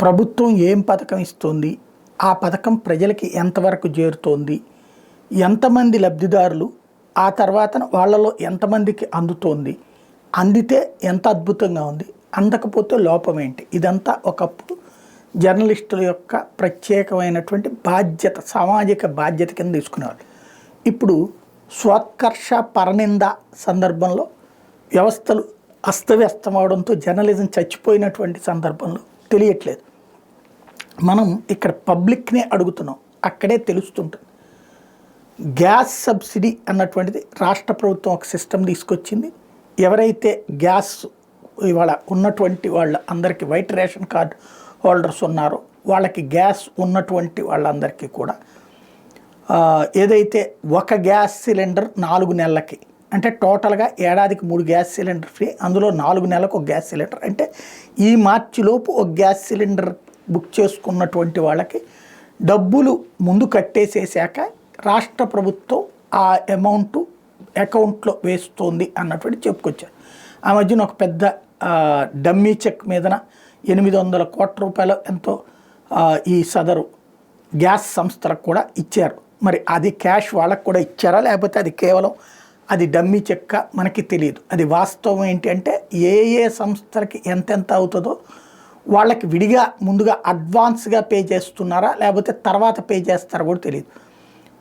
ప్రభుత్వం ఏం పథకం ఇస్తుంది, ఆ పథకం ప్రజలకి ఎంతవరకు చేరుతోంది, ఎంతమంది లబ్ధిదారులు, ఆ తర్వాత వాళ్ళలో ఎంతమందికి అందుతోంది, అందితే ఎంత అద్భుతంగా ఉంది, అందకపోతే లోపం ఏంటి, ఇదంతా ఒకప్పుడు జర్నలిస్టుల యొక్క ప్రత్యేకమైనటువంటి బాధ్యత, సామాజిక బాధ్యత కింద తీసుకునేవాళ్ళు. ఇప్పుడు స్వోత్కర్ష పరనింద సందర్భంలో వ్యవస్థలు అస్తవ్యస్తమవడంతో జర్నలిజం చచ్చిపోయినటువంటి సందర్భంలో తెలియట్లేదు. మనం ఇక్కడ పబ్లిక్నే అడుగుతున్నాం, అక్కడే తెలుస్తుంటుంది. గ్యాస్ సబ్సిడీ అన్నటువంటిది రాష్ట్ర ప్రభుత్వం ఒక సిస్టమ్ తీసుకొచ్చింది. ఎవరైతే గ్యాస్ ఇవాళ ఉన్నటువంటి వాళ్ళ అందరికీ వైట్ రేషన్ కార్డు హోల్డర్స్ ఉన్నారో వాళ్ళకి గ్యాస్ ఉన్నటువంటి వాళ్ళందరికీ కూడా ఏదైతే ఒక గ్యాస్ సిలిండర్ 4 నెలలకి, అంటే టోటల్గా ఏడాదికి 3 గ్యాస్ సిలిండర్ ఫ్రీ, అందులో 4 నెలలకు ఒక గ్యాస్ సిలిండర్, అంటే ఈ మార్చిలోపు ఒక గ్యాస్ సిలిండర్ బుక్ చేసుకున్నటువంటి వాళ్ళకి డబ్బులు ముందు కట్టేసేసాక రాష్ట్ర ప్రభుత్వం ఆ అమౌంట్ అకౌంట్లో వేస్తుంది అన్నటువంటి చెప్పుకొచ్చారు. ఆ మధ్యన ఒక పెద్ద డమ్మీ చెక్ మీదన 800 కోట్ల రూపాయలు ఎంతో ఈ సదరు గ్యాస్ సంస్థలకు కూడా ఇచ్చారు. మరి అది క్యాష్ వాళ్ళకు కూడా ఇచ్చారా, లేకపోతే అది కేవలం అది డమ్మీ చెక్క మనకి తెలియదు. అది వాస్తవం ఏంటి అంటే ఏ ఏ సంస్థలకి ఎంతెంత అవుతుందో వాళ్ళకి విడిగా ముందుగా అడ్వాన్స్గా పే చేస్తున్నారా, లేకపోతే తర్వాత పే చేస్తారా కూడా తెలియదు.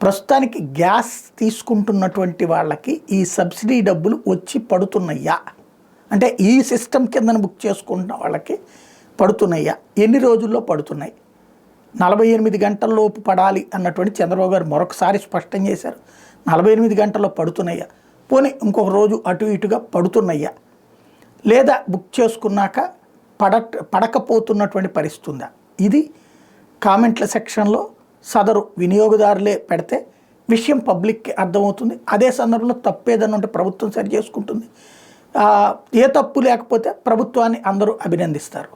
ప్రస్తుతానికి గ్యాస్ తీసుకుంటున్నటువంటి వాళ్ళకి ఈ సబ్సిడీ డబ్బులు వచ్చి పడుతున్నాయా, అంటే ఈ సిస్టమ్ కింద బుక్ చేసుకుంటున్న వాళ్ళకి పడుతున్నాయా, ఎన్ని రోజుల్లో పడుతున్నాయి, 48 గంటల్లోపు పడాలి అన్నటువంటి చంద్రబాబు గారు మరొకసారి స్పష్టం చేశారు. 48 గంటల్లో పడుతున్నాయా, పోనీ ఇంకొక రోజు అటు ఇటుగా పడుతున్నాయా, లేదా బుక్ చేసుకున్నాక పడకపోతున్నటువంటి పరిస్థితి ఉందా, ఇది కామెంట్ల సెక్షన్లో సదరు వినియోగదారులే పెడితే విషయం పబ్లిక్కి అర్థమవుతుంది. అదే సందర్భంలో తప్పేదన్న ఉంటే ప్రభుత్వం సరి చేసుకుంటుంది. ఏ తప్పు లేకపోతే ప్రభుత్వాన్ని అందరూ అభినందిస్తారు.